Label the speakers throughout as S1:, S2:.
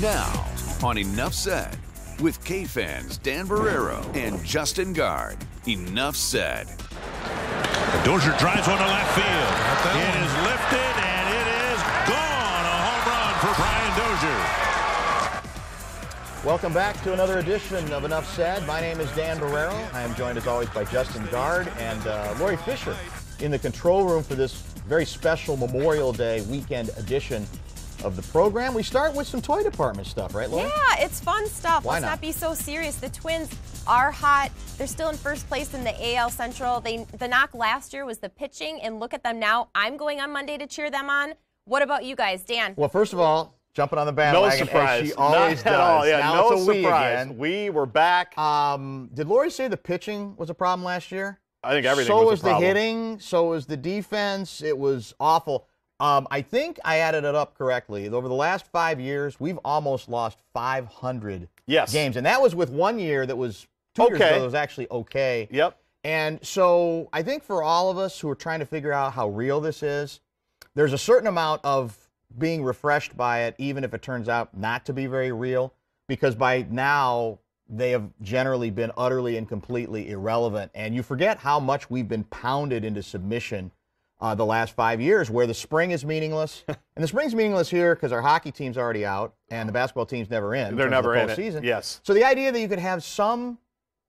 S1: Now, on Enough Said, with K-Fans Dan Barrero and Justin Guard. Enough Said.
S2: Dozier drives one to left field. It is lifted, and it is gone. A home run for Brian Dozier.
S3: Welcome back to another edition of Enough Said. My name is Dan Barrero. I am joined, as always, by Justin Guard and Lori Fisher in the control room for this very special Memorial Day weekend edition of the program. We start with some toy department stuff, right, Lori?
S4: Yeah, it's fun stuff.
S3: Why
S4: Let's not be so serious. The Twins are hot. They're still in first place in the AL Central. The knock last year was the pitching, and look at them now. I'm going on Monday to cheer them on. What about you guys, Dan?
S3: Well, first of all, jumping on the bandwagon,
S5: no surprise.
S3: as she always
S5: Not at all.
S3: does.
S5: Yeah,
S3: now
S5: no
S3: it's a we
S5: surprise.
S3: again.
S5: We were back.
S3: Did Lori say the pitching was a problem last year?
S5: I think everything
S3: so
S5: was a problem.
S3: the hitting, so was the defense. It was awful. I think I added it up correctly. Over the last 5 years, we've almost lost 500 games. And that was with 1 year that was 2 years ago that was actually okay.
S5: Yep.
S3: And so I think for all of us who are trying to figure out how real this is, there's a certain amount of being refreshed by it, even if it turns out not to be very real, because by now they have generally been utterly and completely irrelevant. And you forget how much we've been pounded into submission the last 5 years, where the spring is meaningless. And the spring's meaningless here because our hockey team's already out and the basketball team's never in.
S5: They're never in
S3: postseason.
S5: it. Yes.
S3: So the idea that you could have some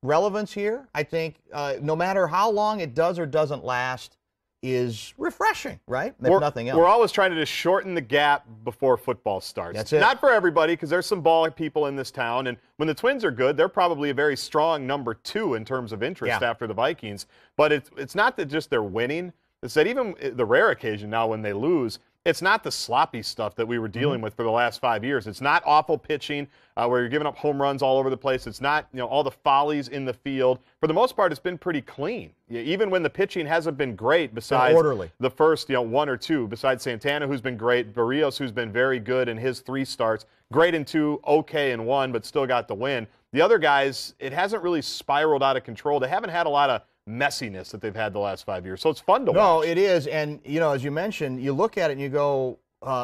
S3: relevance here, I think, no matter how long it does or doesn't last, is refreshing, right? If nothing else.
S5: We're always trying to just shorten the gap before football starts.
S3: That's it.
S5: Not for everybody, because there's some ball people in this town, and when the Twins are good, they're probably a very strong number 2 in terms of interest after the Vikings. But it's not that just they're winning. It's that even the rare occasion now when they lose, it's not the sloppy stuff that we were dealing with for the last 5 years. It's not awful pitching where you're giving up home runs all over the place. It's not all the follies in the field. For the most part, it's been pretty clean. Even when the pitching hasn't been great, besides the first 1 or 2, besides Santana, who's been great, Barrios, who's been very good in his 3 starts, great in 2, okay in 1, but still got the win. The other guys, it hasn't really spiraled out of control. They haven't had a lot of messiness that they've had the last 5 years. So it's fun to watch.
S3: No, it is. And, as you mentioned, you look at it and you go,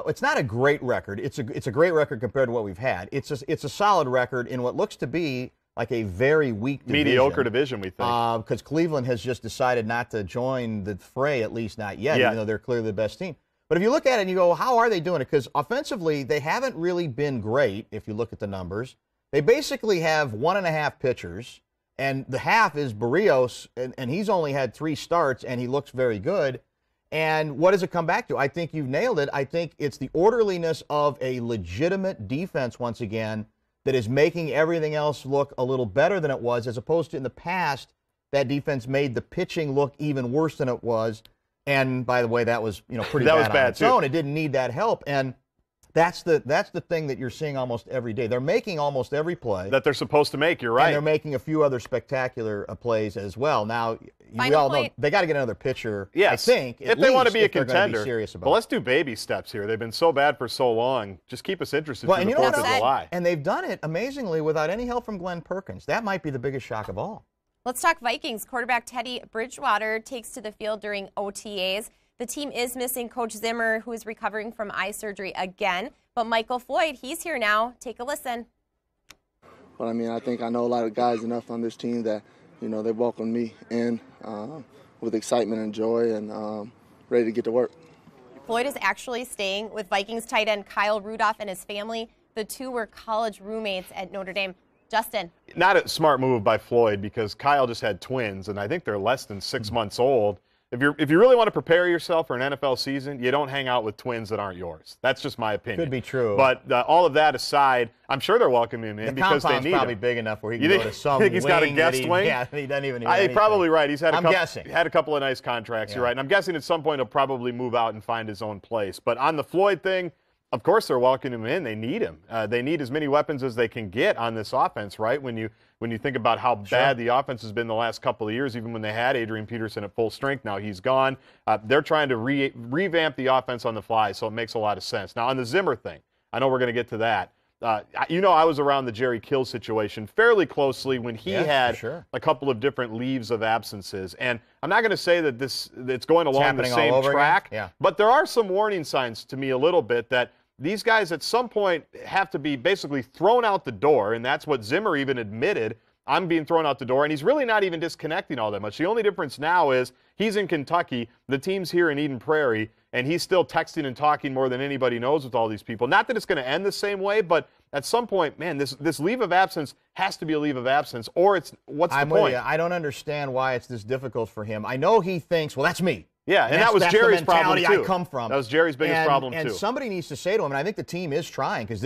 S3: it's not a great record. It's a great record compared to what we've had. It's a solid record in what looks to be like a very weak division.
S5: Mediocre division, we think.
S3: Because Cleveland has just decided not to join the fray, at least not yet, even though they're clearly the best team. But if you look at it and you go, how are they doing it? Because offensively, they haven't really been great, if you look at the numbers. They basically have 1.5 pitchers. And the half is Barrios, and he's only had 3 starts, and he looks very good. And what does it come back to? I think you've nailed it. I think it's the orderliness of a legitimate defense, once again, that is making everything else look a little better than it was, as opposed to in the past, that defense made the pitching look even worse than it was. And, by the way, that was pretty bad on its own. It didn't need that help. And that's the thing that you're seeing almost every day. They're making almost every play
S5: that they're supposed to make. You're right.
S3: And they're making a few other spectacular plays as well. Now, we all know they got to get another pitcher.
S5: Yes,
S3: I think
S5: if they want to be a contender.
S3: Be serious about
S5: but let's do baby steps here. They've been so bad for so long. Just keep us interested through the 4th of July.
S3: And they've done it amazingly without any help from Glenn Perkins. That might be the biggest shock of all.
S4: Let's talk Vikings. Quarterback Teddy Bridgewater takes to the field during OTAs. The team is missing Coach Zimmer, who is recovering from eye surgery again. But Michael Floyd, he's here now. Take a listen.
S6: Well, I think I know a lot of guys enough on this team that, they welcome me in with excitement and joy and ready to get to work.
S4: Floyd is actually staying with Vikings tight end Kyle Rudolph and his family. The two were college roommates at Notre Dame. Justin.
S5: Not a smart move by Floyd because Kyle just had twins, and I think they're less than 6 months old. If you really want to prepare yourself for an NFL season, you don't hang out with twins that aren't yours. That's just my opinion.
S3: Could be true.
S5: But all of that aside, I'm sure they're welcoming him in because they need him.
S3: The compound's probably big enough where he can go to some
S5: think he's got a guest wing?
S3: Yeah, he doesn't even need
S5: He's probably right. He's had
S3: had
S5: a couple of nice contracts. You're right. And I'm guessing at some point he'll probably move out and find his own place. But on the Floyd thing, of course they're welcoming him in. They need him. They need as many weapons as they can get on this offense, right? When you think about how bad the offense has been the last couple of years, even when they had Adrian Peterson at full strength, now he's gone. They're trying to revamp the offense on the fly, so it makes a lot of sense. Now, on the Zimmer thing, I know we're going to get to that. I was around the Jerry Kill situation fairly closely when he had a couple of different leaves of absences. And I'm not going to say that it's going along the same track, but there are some warning signs to me a little bit that these guys at some point have to be basically thrown out the door, and that's what Zimmer even admitted. I'm being thrown out the door, and he's really not even disconnecting all that much. The only difference now is he's in Kentucky, the team's here in Eden Prairie, and he's still texting and talking more than anybody knows with all these people. Not that it's going to end the same way, but at some point, man, this leave of absence has to be a leave of absence, or what's the point?
S3: With you. I don't understand why it's this difficult for him. I know he thinks, well, that's me.
S5: Yeah, and that was Jerry's problem, too.
S3: I come from.
S5: That was Jerry's biggest problem, too.
S3: And somebody needs to say to him, and I think the team is trying, because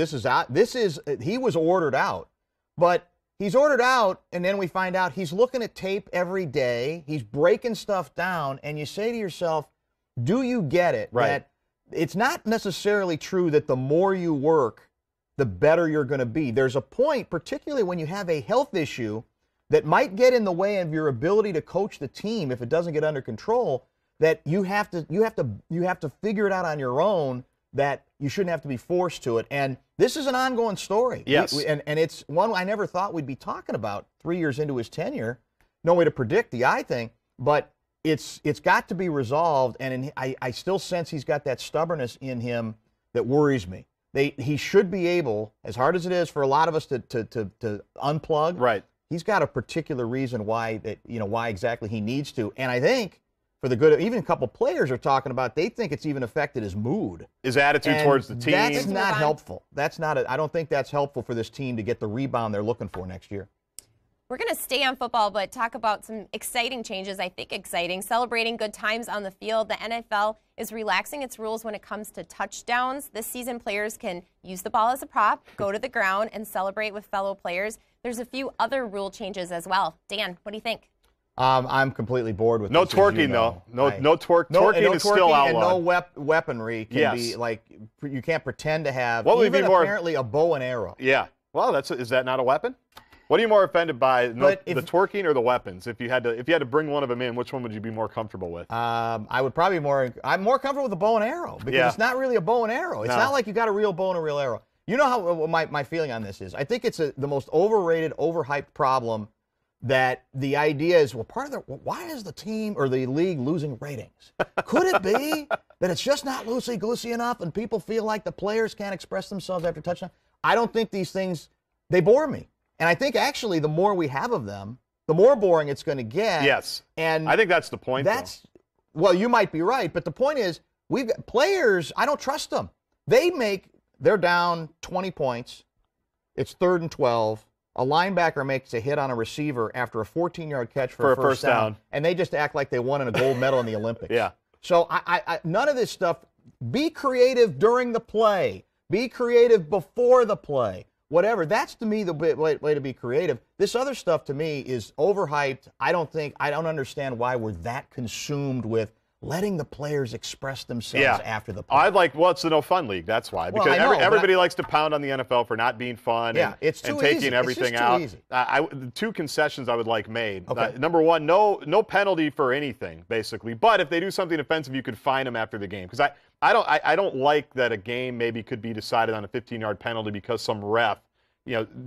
S3: he was ordered out. But he's ordered out, and then we find out he's looking at tape every day. He's breaking stuff down, and you say to yourself, do you get it?
S5: Right.
S3: That it's not necessarily true that the more you work, the better you're going to be. There's a point, particularly when you have a health issue that might get in the way of your ability to coach the team if it doesn't get under control, that you have to figure it out on your own, that you shouldn't have to be forced to it. And this is an ongoing story.
S5: Yes.
S3: And it's one I never thought we'd be talking about 3 years into his tenure. No way to predict the eye thing, but it's got to be resolved, and I still sense he's got that stubbornness in him that worries me. He should be able, as hard as it is for a lot of us to unplug.
S5: Right.
S3: He's got a particular reason why exactly he needs to, and I think for the good of, even a couple players are talking about, they think it's even affected his mood,
S5: his attitude towards the team.
S3: That's not helpful. I don't think that's helpful for this team to get the rebound they're looking for next year.
S4: We're going to stay on football, but talk about some exciting changes. I think exciting. Celebrating good times on the field. The NFL is relaxing its rules when it comes to touchdowns. This season, players can use the ball as a prop, go to the ground, and celebrate with fellow players. There's a few other rule changes as well. Dan, what do you think?
S3: I'm completely bored with
S5: no
S3: this,
S5: twerking, though. No twerking is still outlawed.
S3: And no weaponry can be, like, you can't pretend to have,
S5: what would
S3: even
S5: be more,
S3: apparently a bow and arrow.
S5: Yeah. Well, is that not a weapon? What are you more offended by, the twerking or the weapons? If you had to bring one of them in, which one would you be more comfortable with?
S3: I would probably I'm more comfortable with the bow and arrow, because it's not really a bow and arrow. It's not like you got a real bow and a real arrow. You know how my feeling on this is? I think it's the most overrated, overhyped problem, that the idea is, why is the team or the league losing ratings? Could it be that it's just not loosey-goosey enough and people feel like the players can't express themselves after touchdown? I don't think these things, they bore me. And I think actually the more we have of them, the more boring it's going to get.
S5: Yes.
S3: And
S5: I think that's the point,
S3: well, you might be right, but the point is, we've got players, I don't trust them. They're down 20 points. It's 3rd and 12. A linebacker makes a hit on a receiver after a 14-yard catch for a first down, and they just act like they won a gold medal in the Olympics.
S5: Yeah.
S3: So none of this stuff. Be creative during the play. Be creative before the play. Whatever. That's, to me, the way to be creative. This other stuff, to me, is overhyped. I don't understand why we're that consumed with letting the players express themselves after the play.
S5: It's the no fun league. That's why. Because everybody likes to pound on the NFL for not being fun and taking everything out.
S3: It's just too easy.
S5: 2 concessions I would like made.
S3: Okay.
S5: Number one, no penalty for anything, basically. But if they do something offensive, you could fine them after the game. Because I don't like that a game maybe could be decided on a 15-yard penalty because some ref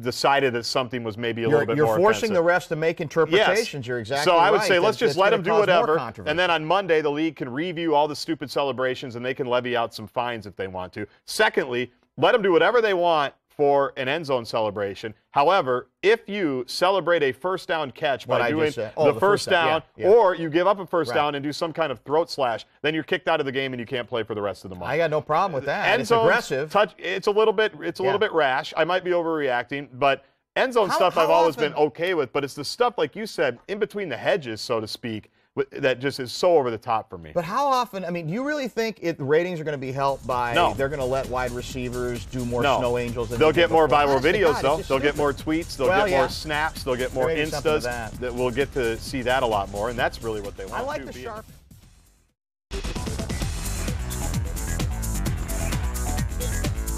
S5: decided that something was maybe a little bit more offensive.
S3: You're forcing the refs to make interpretations.
S5: Yes.
S3: You're exactly right.
S5: So I would say let's just let them do whatever,
S3: and
S5: then on Monday the league can review all the stupid celebrations and they can levy out some fines if they want to. Secondly, let them do whatever they want for an end zone celebration. However, if you celebrate a first down catch by doing the first down, or you give up a first down and do some kind of throat slash, then you're kicked out of the game and you can't play for the rest of the month.
S3: I got no problem with that.
S5: End
S3: it's aggressive.
S5: It's a little bit rash. I might be overreacting, but end zone stuff I've always been okay with. But it's the stuff, like you said, in between the hedges, so to speak, that just is so over the top for me.
S3: But how often, do you really think the ratings are going to be helped by they're going to let wide receivers do more snow angels?
S5: They'll get more viral videos, though. They'll get more tweets. They'll get more snaps. They'll get more Instas. That we'll get to see that a lot more, and that's really what they want.
S3: I like the sharp.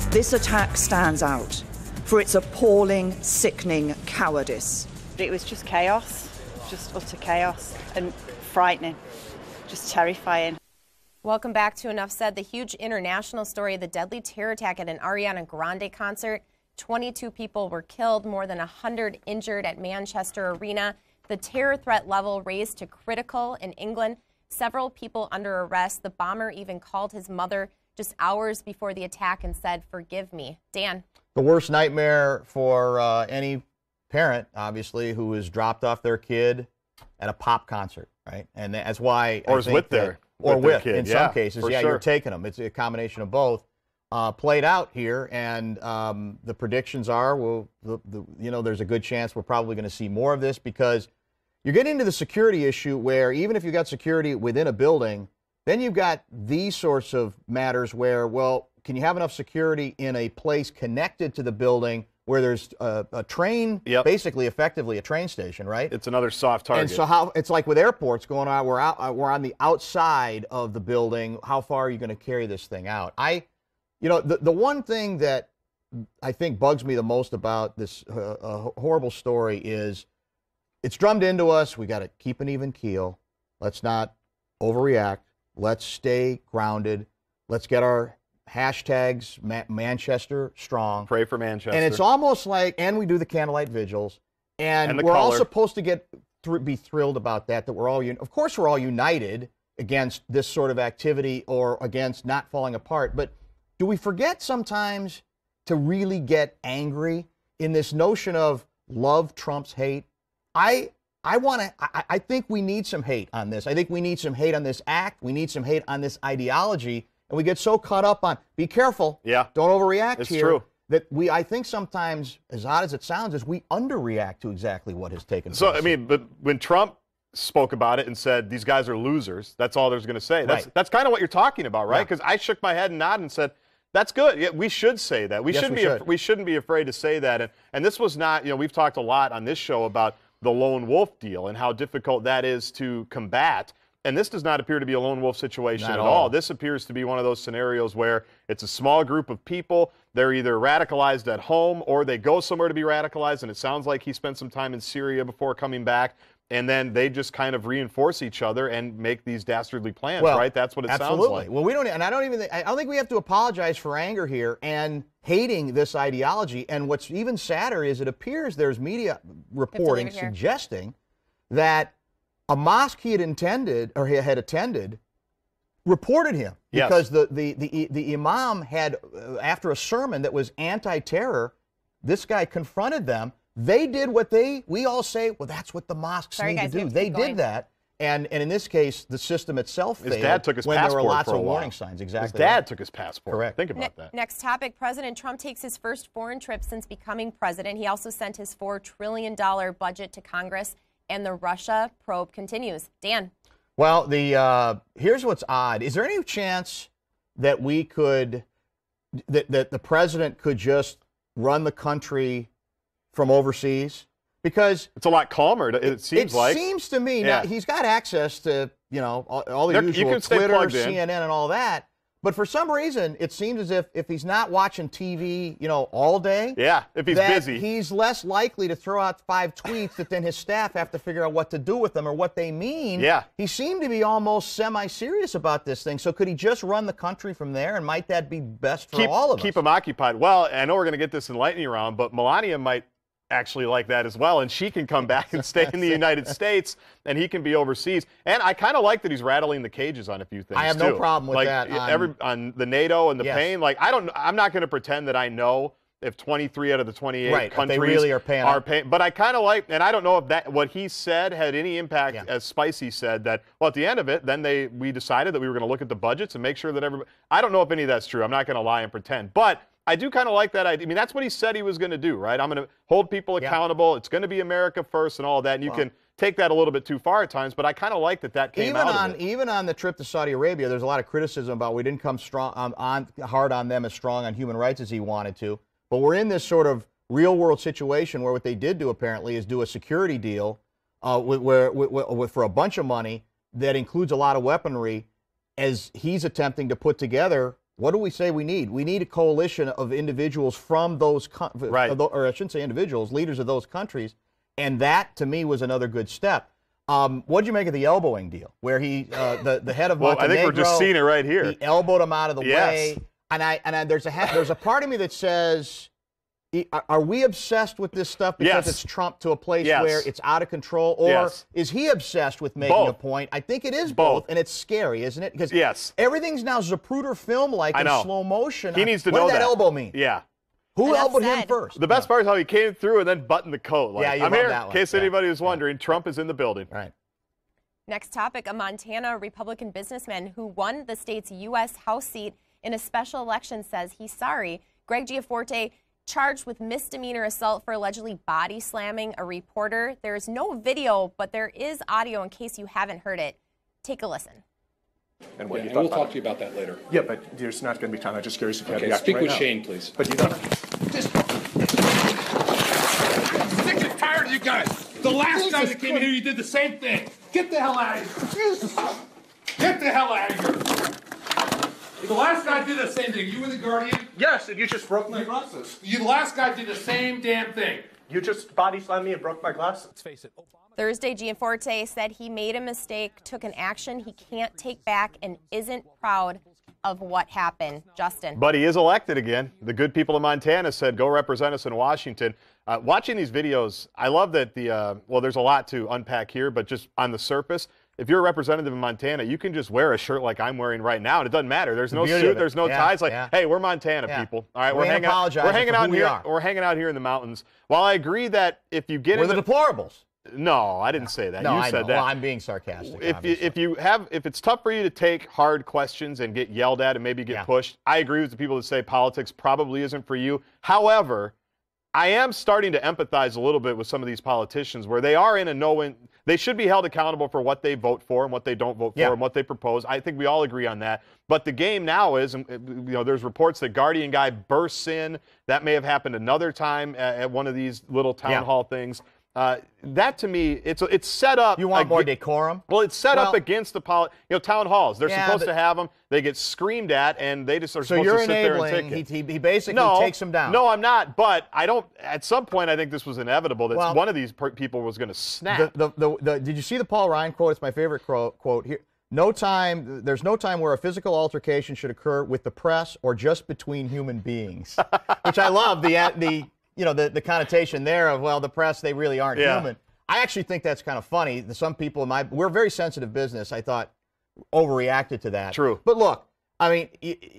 S7: This attack stands out for its appalling, sickening cowardice.
S8: It was just chaos, just utter chaos, and frightening, just terrifying.
S4: Welcome back to Enough Said. The huge international story of the deadly terror attack at an Ariana Grande concert. 22 people were killed, more than 100 injured at Manchester Arena. The terror threat level raised to critical in England. Several people under arrest. The bomber even called his mother just hours before the attack and said, "Forgive me." Dan.
S3: The worst nightmare for any parent, obviously, who has dropped off their kid at a pop concert, right? And that's why
S5: or is with their kid.
S3: In some cases, yeah,
S5: sure.
S3: You're taking them. It's a combination of both. Played out here, and the predictions are, well, there's a good chance we're probably going to see more of this, because you're getting into the security issue where even if you've got security within a building, then you've got these sorts of matters where, well, can you have enough security in a place connected to the building where there's a train, basically, effectively a train station, right?
S5: It's another soft target.
S3: And so it's like with airports going on, we're on the outside of the building. How far are you going to carry this thing out? The one thing that I think bugs me the most about this horrible story is it's drummed into us. We got to keep an even keel. Let's not overreact. Let's stay grounded. Let's get our hashtags Manchester strong.
S5: Pray for Manchester.
S3: And it's almost like, and we do the candlelight vigils, and we're all supposed to be thrilled about that we're all, of course we're all united against this sort of activity or against not falling apart. But do we forget sometimes to really get angry in this notion of love trumps hate? I think we need some hate on this. I think we need some hate on this act. We need some hate on this ideology. And we get so caught up on, be careful.
S5: Yeah.
S3: Don't overreact
S5: it's
S3: here.
S5: True.
S3: That I think sometimes, as odd as it sounds, is we underreact to exactly what has taken place.
S5: So, I mean, but when Trump spoke about it and said, these guys are losers, that's all there's going to say. That's kind of what you're talking about, right? Because I shook my head and nodded and said, that's good. Yeah, we should say that. We shouldn't be afraid to say that. And this was not, we've talked a lot on this show about the lone wolf deal and how difficult that is to combat. And this does not appear to be a lone wolf situation at all. This appears to be one of those scenarios where it's a small group of people. They're either radicalized at home or they go somewhere to be radicalized. And it sounds like he spent some time in Syria before coming back. And then they just kind of reinforce each other and make these dastardly plans, right? That's what it sounds like.
S3: Well, I don't think we have to apologize for anger here and hating this ideology. And what's even sadder is it appears there's media reporting suggesting that a mosque he had attended reported him because the imam had, after a sermon that was anti-terror, this guy confronted them. They did what we all say, well, that's what the mosques need to do. They did that. And in this case, the system itself failed.
S5: His dad took his
S3: when
S5: passport
S3: there were lots
S5: for a
S3: of
S5: while.
S3: warning signs. Exactly.
S5: His dad took his passport.
S3: Correct.
S5: Think about that.
S4: Next topic, President Trump takes his first foreign trip since becoming president. He also sent his $4 trillion budget to Congress, and the Russia probe continues. Dan.
S3: Well, here's what's odd. Is there any chance that that the president could just run the country from overseas? Because
S5: it's a lot calmer, it seems like.
S3: It seems to me. Now, he's got access to, all the usual Twitter, CNN, and all that. But for some reason, it seems as if he's not watching TV, all day.
S5: Yeah, if he's busy.
S3: He's less likely to throw out 5 tweets that then his staff have to figure out what to do with them or what they mean.
S5: Yeah.
S3: He seemed to be almost semi-serious about this thing. So could he just run the country from there, and might that be best for all of us?
S5: Keep him occupied. Well, I know we're going to get this in lightning round, but Melania might actually like that as well, and she can come back and stay in the United States, and he can be overseas. And I kind of like that he's rattling the cages on a few things.
S3: I have no problem with that.
S5: On the NATO and the pain. Like I'm not going to pretend that I know if 23 out of the 28 countries
S3: they really are paying.
S5: But I kind of like, and I don't know if what he said had any impact. As Spicy said that. Well, at the end of it, then we decided that we were going to look at the budgets and make sure that everybody. I don't know if any of that's true. I'm not going to lie and pretend, but I do kind of like that idea. I mean, that's what he said he was going to do, right? I'm going to hold people accountable. It's going to be America first and all that. And you can take that a little bit too far at times, but I kind of like that came out of it.
S3: Even on the trip to Saudi Arabia, there's a lot of criticism about we didn't come hard on them as strong on human rights as he wanted to. But we're in this sort of real-world situation where what they did do apparently is do a security deal for a bunch of money that includes a lot of weaponry, as he's attempting to put together. What do we say we need? We need a coalition of individuals from those countries, or I shouldn't say individuals, leaders of those countries, and that, to me, was another good step. What did you make of the elbowing deal, where he, the head of Montenegro,
S5: I think we're just seeing it right here.
S3: He elbowed him out of the way, and there's a part of me that says, Are we obsessed with this stuff because it's Trump to a place where it's out of control? Or is he obsessed with making a point? I think it is both, and it's scary, isn't it? Because everything's now Zapruder film-like in slow motion.
S5: He needs to know
S3: what does
S5: that
S3: elbow mean?
S5: Yeah.
S3: Who elbowed him first?
S5: The best part is how he came through and then buttoned the coat. Like,
S3: you
S5: I'm
S3: love
S5: here,
S3: that
S5: in
S3: one.
S5: case anybody was wondering. Trump is in the building.
S3: Right.
S4: Next topic, a Montana Republican businessman who won the state's U.S. House seat in a special election says he's sorry. Greg Giaforte charged with misdemeanor assault for allegedly body slamming a reporter. There is no video, but there is audio in case you haven't heard it. Take a listen.
S9: And what you thought we'll talk to you about that later.
S10: Yeah, but there's not going to be time. I'm just curious if you have the
S9: speak
S10: right
S9: with
S10: now.
S9: Shane, please.
S10: But you don't.
S11: Sick and tired of you guys. The last time that came in here, you did the same thing. Get the hell out of here. Get the hell out of here. The last guy did the same thing. You were the guardian.
S10: Yes, and you just broke my glasses.
S11: The last guy did the same damn thing.
S10: You just body slammed me and broke my glasses.
S11: Let's face it.
S4: Thursday, Giaforte said he made a mistake, took an action he can't take back, and isn't proud of what happened. Justin.
S5: But he is elected again. The good people of Montana said, go represent us in Washington. Watching these videos, I love that there's a lot to unpack here, but just on the surface, if you're a representative in Montana, you can just wear a shirt like I'm wearing right now, and it doesn't matter. There's no suit, there's no ties. Hey, we're Montana people. All right, we're hanging out here. We're hanging out here in the mountains. While I agree that if you get
S3: we're the deplorables.
S5: No, I didn't say that.
S3: No,
S5: you
S3: I
S5: said
S3: know.
S5: that.
S3: Well, I'm being sarcastic.
S5: If it's tough for you to take hard questions and get yelled at and maybe get pushed, I agree with the people that say politics probably isn't for you. However, I am starting to empathize a little bit with some of these politicians where they are in a no-win. They should be held accountable for what they vote for and what they don't vote for and what they propose. I think we all agree on that. But the game now is, there's reports that Guardian guy bursts in. That may have happened another time at one of these little town hall things. That to me, it's set up.
S3: You want more decorum?
S5: Well, it's set up against the town halls. They're supposed to have them. They get screamed at, and they just are supposed to sit there and take it.
S3: He basically takes them down.
S5: No, I'm not. But I don't. At some point, I think this was inevitable that one of these people was going to snap.
S3: Did you see the Paul Ryan quote? It's my favorite quote here. There's no time where a physical altercation should occur with the press or just between human beings, which I love. The connotation there of, well, the press, they really aren't human. I actually think that's kind of funny. Some people we're a very sensitive business, I thought, overreacted to that.
S5: True.
S3: But look, I mean,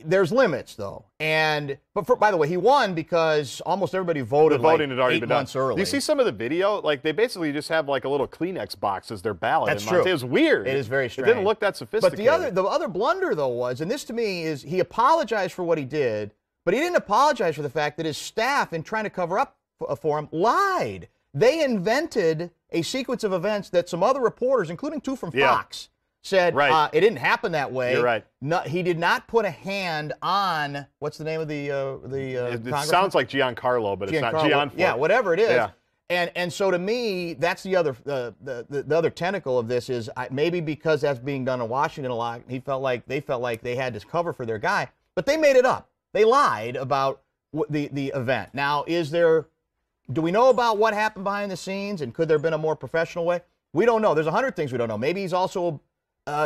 S3: there's limits, though. By the way, he won because almost everybody voted.
S5: The voting had already
S3: 8
S5: been
S3: months
S5: done.
S3: early.
S5: Do you see some of the video? Like, they basically just have like a little Kleenex box as their ballot.
S3: That's
S5: in Montana.
S3: true.
S5: It was weird.
S3: It is very strange.
S5: It didn't look that sophisticated.
S3: But the other blunder, though, was, and this to me is, he apologized for what he did, but he didn't apologize for the fact that his staff, in trying to cover up for him, lied. They invented a sequence of events that some other reporters, including 2 from Fox, said it didn't happen that way.
S5: You're right.
S3: No, he did not put a hand on, what's the name of the
S5: It sounds like Giancarlo, but it's not Giancarlo.
S3: Yeah, whatever it is.
S5: Yeah.
S3: And so to me, that's the other tentacle of this is maybe because that's being done in Washington a lot, they felt like they had this cover for their guy, but they made it up. They lied about the event. Now, do we know about what happened behind the scenes, and could there have been a more professional way? We don't know. There's 100 things we don't know. Maybe he's also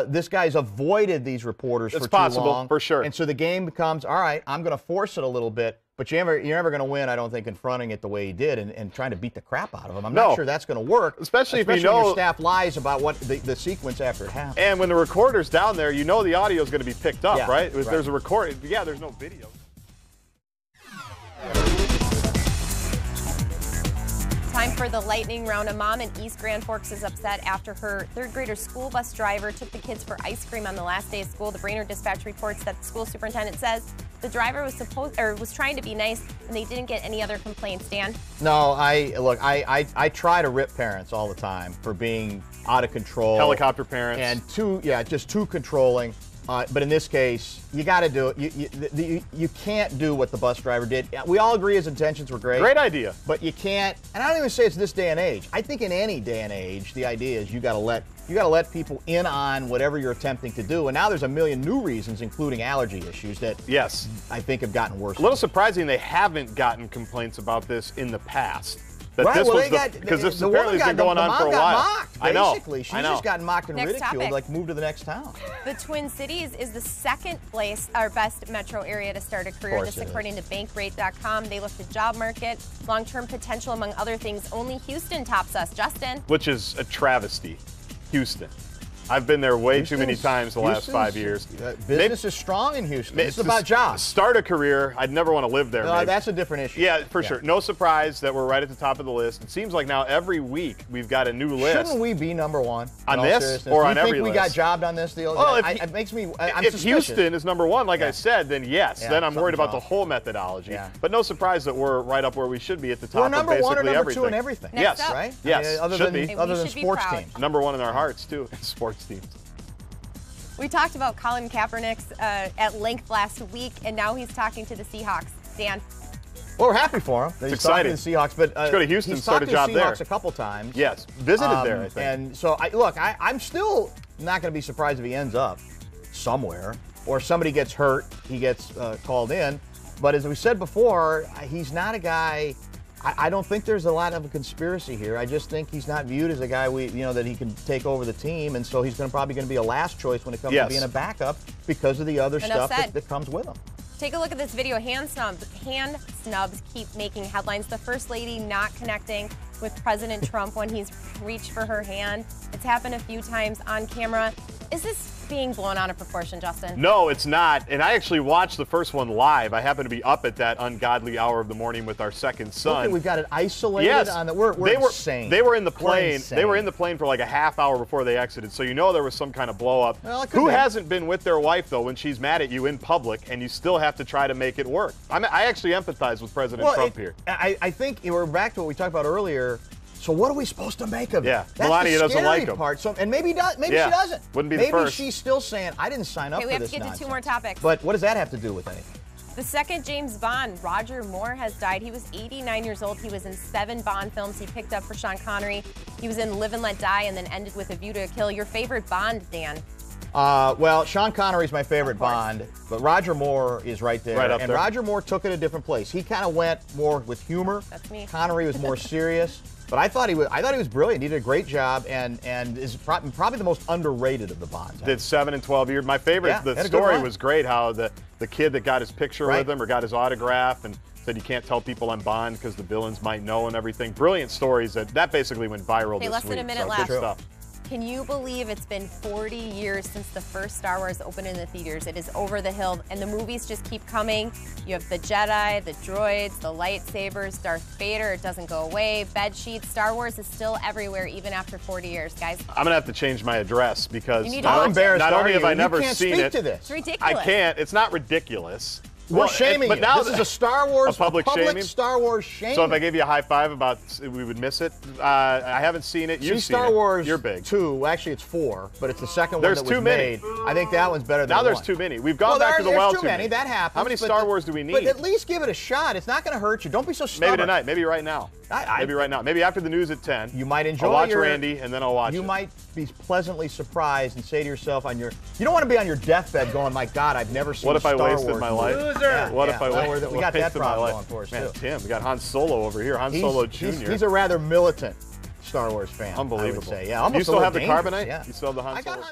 S3: this guy's avoided these reporters for too long. It's possible,
S5: for sure.
S3: And so the game becomes, all right, I'm going to force it a little bit, but you're never going to win, I don't think, confronting it the way he did and trying to beat the crap out of him. I'm not sure that's going to work,
S5: especially if
S3: when your staff lies about what the sequence after it happened.
S5: And when the recorder's down there, the audio is going to be picked up, right? If
S3: right.
S5: There's a recording. Yeah, there's no video.
S4: Time for the lightning round. A mom in East Grand Forks is upset after her third-grader school bus driver took the kids for ice cream on the last day of school. The Brainerd Dispatch reports that the school superintendent says the driver was trying to be nice, and they didn't get any other complaints. Dan?
S3: No, I try to rip parents all the time for being out of control.
S5: Helicopter parents.
S3: And just too controlling. But in this case, you got to do it. You can't do what the bus driver did. We all agree his intentions were great.
S5: Great idea.
S3: But you can't. And I don't even say it's this day and age. I think in any day and age, the idea is you got to let people in on whatever you're attempting to do. And now there's a million new reasons, including allergy issues, that I think have gotten worse.
S5: A little surprising they haven't gotten complaints about this in the past. that
S3: right,
S5: this
S3: well,
S5: was because this apparently has been going on for a while.
S3: Mocked, basically.
S5: I know.
S3: She's just gotten mocked and
S4: Next
S3: ridiculed,
S4: topic.
S3: like move to the next town.
S4: The Twin Cities is the second place, our best metro area to start a career. This according to Bankrate.com. They looked at job market, long-term potential, among other things. Only Houston tops us. Justin.
S5: Which is a travesty. Houston. I've been there way too many times the last 5 years.
S3: Business is strong in Houston. It's about jobs.
S5: Start a career. I'd never want to live there.
S3: No, that's a different issue.
S5: Yeah, for sure. No surprise that we're right at the top of the list. It seems like now every week we've got a new list.
S3: Shouldn't we be number one
S5: on this or on every list?
S3: Do you think we got jobbed on this deal?
S5: Well,
S3: it makes me. I'm
S5: if
S3: suspicious.
S5: Houston is number one, like I said, then yes. Then I'm worried about the whole methodology.
S3: Yeah.
S5: But no surprise that we're right up where we should be at the top
S3: we're
S5: of
S3: number
S5: basically
S3: one or number
S5: everything.
S3: two in everything.
S5: Yes,
S3: right?
S5: Yes,
S3: other
S5: should
S3: than
S5: be.
S3: Other than sports teams.
S5: Number one in our hearts too, in sports teams.
S4: We talked about Colin Kaepernick at length last week, and now he's talking to the Seahawks. Dan.
S3: Well, we're happy for him.
S5: It's exciting.
S3: To the Seahawks, but
S5: let's go to Houston,
S3: he's
S5: start a job
S3: there.
S5: there.
S3: Seahawks a couple times.
S5: Yes, visited there, I think.
S3: And so, I'm still not going to be surprised if he ends up somewhere, or somebody gets hurt, he gets called in. But as we said before, he's not a guy. I don't think there's a lot of a conspiracy here. I just think he's not viewed as a guy that he can take over the team, and so he's probably going to be a last choice when it comes to being a backup because of the other stuff that comes with him.
S4: Take a look at this video. Hand snubs keep making headlines. The First Lady not connecting with President Trump when he's reached for her hand. It's happened a few times on camera. Is this being blown out of proportion, Justin?
S5: No, it's not. And I actually watched the first one live. I happened to be up at that ungodly hour of the morning with our second son.
S3: We've got it isolated.
S5: Yes,
S3: on the, we're insane.
S5: They were in the plane. They were in the plane for like a half hour before they exited. So you know there was some kind of blow up.
S3: Well,
S5: who hasn't been with their wife though when she's mad at you in public and you still have to try to make it work? I actually empathize with President Trump here.
S3: I think we're back to what we talked about earlier. So what are we supposed to make of it?
S5: Yeah,
S3: That's
S5: Melania
S3: the
S5: doesn't like him.
S3: Part. So, and maybe she doesn't.
S5: Wouldn't be the first.
S3: Maybe she's still saying, I didn't sign up for this
S4: nonsense. We have to get to 2 more topics.
S3: But what does that have to do with anything?
S4: The second James Bond, Roger Moore, has died. He was 89 years old. He was in 7 Bond films he picked up for Sean Connery. He was in Live and Let Die and then ended with A View to a Kill. Your favorite Bond, Dan?
S3: Well, Sean Connery's my favorite Bond, but Roger Moore is right there.
S5: Right up there.
S3: Roger Moore took it a different place. He kind of went more with humor.
S4: That's me.
S3: Connery was more serious. But I thought he was brilliant. He did a great job, and is probably the most underrated of the Bonds.
S5: Did 7 and 12 years. My favorite. The story was great. How the kid that got his picture with him or got his autograph and said you can't tell people I'm Bond because the villains might know and everything. Brilliant stories that basically went viral this week.
S4: Less than a minute
S5: so
S4: left.
S5: Good stuff.
S4: Can you believe it's been 40 years since the first Star Wars opened in the theaters? It is over the hill, and the movies just keep coming. You have the Jedi, the droids, the lightsabers, Darth Vader, it doesn't go away, bed sheets. Star Wars is still everywhere, even after 40 years, guys.
S5: I'm going to have to change my address because
S3: not
S5: only have I never seen it.
S4: It's ridiculous.
S5: I can't. It's not ridiculous.
S3: We're shaming
S5: but
S3: you.
S5: Now
S3: this is a Star Wars,
S5: public shaming?
S3: Star Wars shaming.
S5: So if I gave you a high five about we would miss it, I haven't seen it. You've seen
S3: Star Wars.
S5: You're big.
S3: 2. Actually, it's 4, but it's the second
S5: there's
S3: one that was
S5: too many.
S3: made. I think that one's better than
S5: now. There's
S3: 1.
S5: too many. We've gone back to the well
S3: too many. That happens.
S5: How many Star Wars do we need?
S3: But at least give it a shot. It's not going to hurt you. Don't be so stubborn.
S5: Maybe tonight. Maybe right now. Maybe right now. Maybe after the news at 10.
S3: You might enjoy.
S5: I'll watch Randy and then I'll watch.
S3: You might be pleasantly surprised and say to yourself you don't want to be on your deathbed going, my God, I've never seen.
S5: What if
S3: Star
S5: I wasted
S3: Wars
S5: my
S3: movie.
S5: life?
S3: Yeah,
S5: what if I wasted?
S3: We got that
S5: my
S3: problem
S5: life?
S3: going for us
S5: Man,
S3: too.
S5: Tim, we got Han Solo over here. Han Solo Jr.
S3: He's a rather militant Star Wars fan.
S5: Unbelievable.
S3: I would say. Yeah, almost
S5: you still have the
S3: dangerous.
S5: carbonite?
S3: Yeah.
S5: You still have the Han Solo?